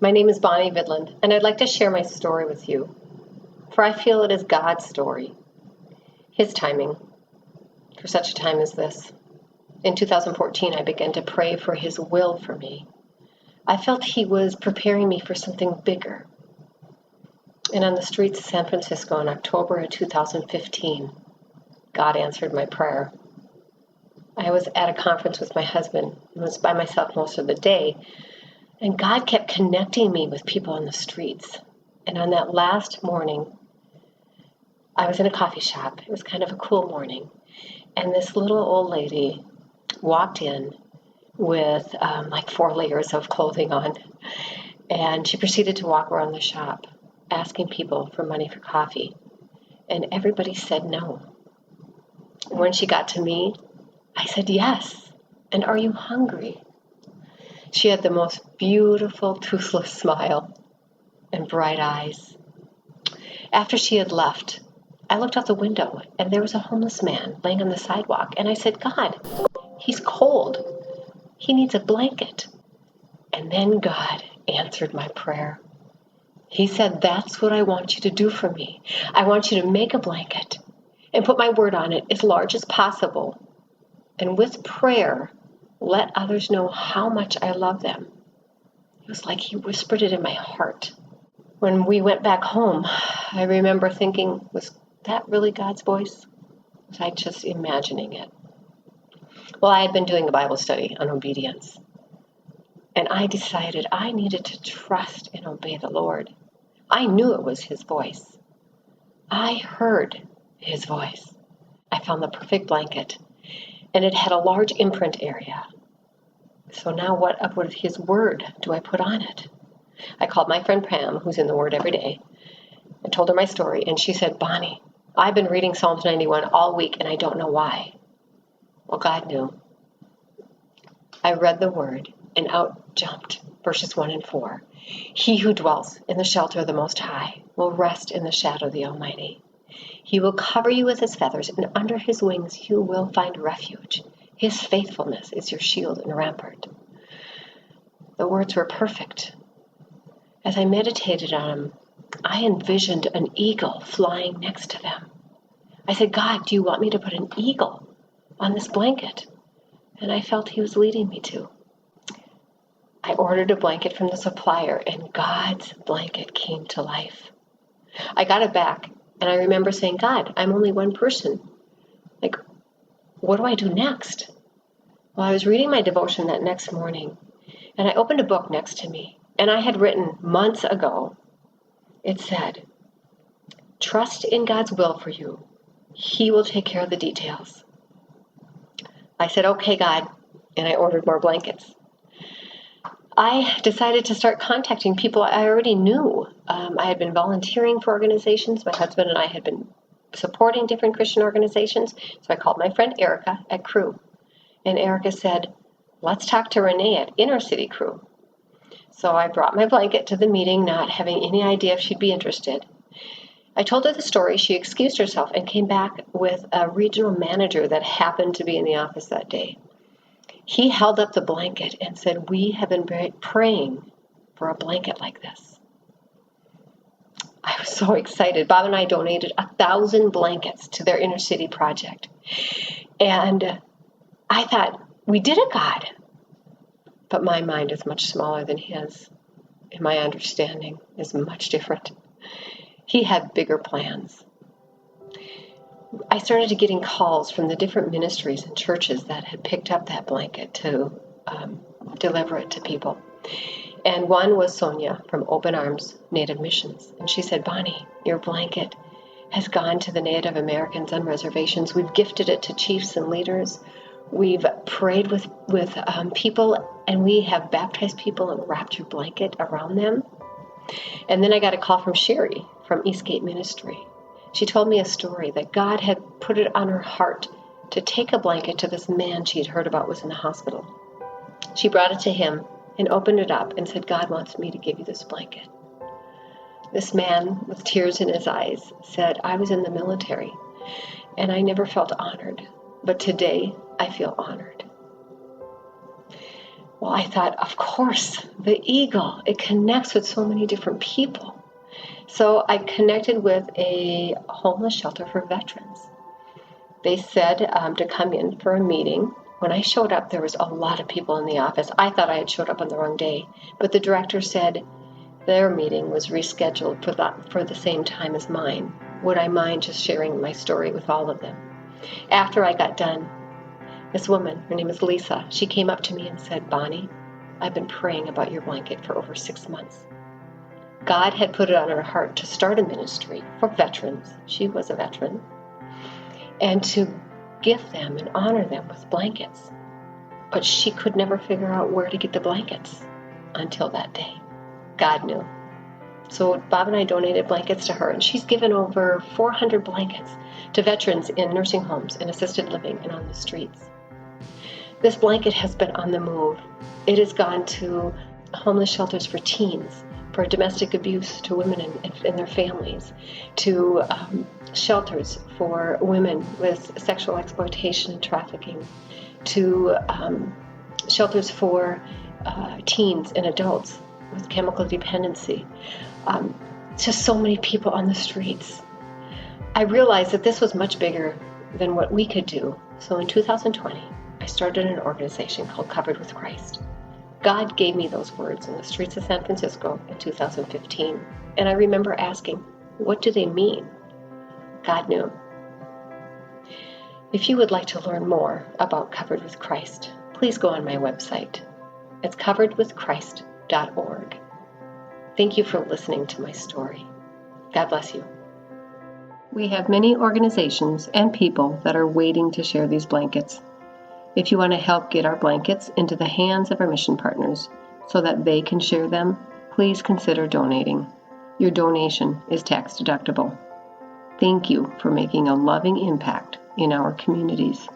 My name is Bonnie Vidland, and I'd like to share my story with you, for I feel it is God's story, His timing, for such a time as this. In 2014, I began to pray for His will for me. I felt He was preparing me for something bigger. And on the streets of San Francisco in October of 2015, God answered my prayer. I was at a conference with my husband and was by myself most of the day, and God kept connecting me with people on the streets. And on that last morning, I was in a coffee shop. It was kind of a cool morning. And this little old lady walked in with like 4 layers of clothing on. And she proceeded to walk around the shop, asking people for money for coffee. And everybody said no. And when she got to me, I said, yes. And are you hungry? She had the most beautiful, toothless smile and bright eyes. After she had left, I looked out the window, and there was a homeless man laying on the sidewalk. And I said, God, he's cold. He needs a blanket. And then God answered my prayer. He said, that's what I want you to do for me. I want you to make a blanket and put my word on it as large as possible. And with prayer, let others know how much I love them. It was like He whispered it in my heart. When we went back home, I remember thinking, was that really God's voice? Was I just imagining it? Well, I had been doing a Bible study on obedience, and I decided I needed to trust and obey the Lord. I knew it was His voice. I heard His voice. I found the perfect blanket, and it had a large imprint area. So now what of His word do I put on it? I called my friend Pam, who's in the Word every day. I told her my story, and she said, Bonnie, I've been reading Psalms 91 all week, and I don't know why. Well, God knew. I read the Word, and out jumped verses 1 and 4. He who dwells in the shelter of the Most High will rest in the shadow of the Almighty. He will cover you with His feathers, and under His wings you will find refuge. His faithfulness is your shield and rampart. The words were perfect. As I meditated on them, I envisioned an eagle flying next to them. I said, God, do you want me to put an eagle on this blanket? And I felt He was leading me to. I ordered a blanket from the supplier, and God's blanket came to life. I got it back, and I remember saying, God, I'm only one person. Like, what do I do next? Well, I was reading my devotion that next morning, and I opened a book next to me, and I had written months ago, it said, trust in God's will for you. He will take care of the details. I said, okay, God, and I ordered more blankets. I decided to start contacting people I already knew. I had been volunteering for organizations. My husband and I had been supporting different Christian organizations. So I called my friend Erica at Crew. And Erica said, let's talk to Renee at Inner City Crew. So I brought my blanket to the meeting, not having any idea if she'd be interested. I told her the story. She excused herself and came back with a regional manager that happened to be in the office that day. He held up the blanket and said, we have been praying for a blanket like this. I was so excited. Bob and I donated 1,000 blankets to their inner city project. And I thought, we did it, God. But my mind is much smaller than His, and my understanding is much different. He had bigger plans. I started getting calls from the different ministries and churches that had picked up that blanket to deliver it to people. And one was Sonia from Open Arms Native Missions. And she said, Bonnie, your blanket has gone to the Native Americans on reservations. We've gifted it to chiefs and leaders. We've prayed with people, and we have baptized people and wrapped your blanket around them. And then I got a call from Sherry from Eastgate Ministry. She told me a story that God had put it on her heart to take a blanket to this man she had heard about was in the hospital. She brought it to him and opened it up and said, God wants me to give you this blanket. This man, with tears in his eyes, said, I was in the military, and I never felt honored. But today, I feel honored. Well, I thought, of course, the Eagle. It connects with so many different people. So I connected with a homeless shelter for veterans. They said to come in for a meeting. When I showed up, there was a lot of people in the office. I thought I had showed up on the wrong day, but the director said their meeting was rescheduled for the same time as mine. Would I mind just sharing my story with all of them? After I got done, this woman, her name is Lisa, she came up to me and said, Bonnie, I've been praying about your blanket for over 6 months. God had put it on her heart to start a ministry for veterans. She was a veteran. And to gift them and honor them with blankets. But she could never figure out where to get the blankets until that day. God knew. So Bob and I donated blankets to her, and she's given over 400 blankets to veterans in nursing homes and assisted living and on the streets. This blanket has been on the move. It has gone to homeless shelters for teens, for domestic abuse to women and their families, to shelters for women with sexual exploitation and trafficking, to shelters for teens and adults with chemical dependency, to so many people on the streets. I realized that this was much bigger than what we could do. So in 2020, I started an organization called Covered with Christ. God gave me those words in the streets of San Francisco in 2015. And I remember asking, what do they mean? God knew. If you would like to learn more about Covered with Christ, please go on my website. It's coveredwithchrist.org. Thank you for listening to my story. God bless you. We have many organizations and people that are waiting to share these blankets. If you want to help get our blankets into the hands of our mission partners so that they can share them, please consider donating. Your donation is tax deductible. Thank you for making a loving impact in our communities.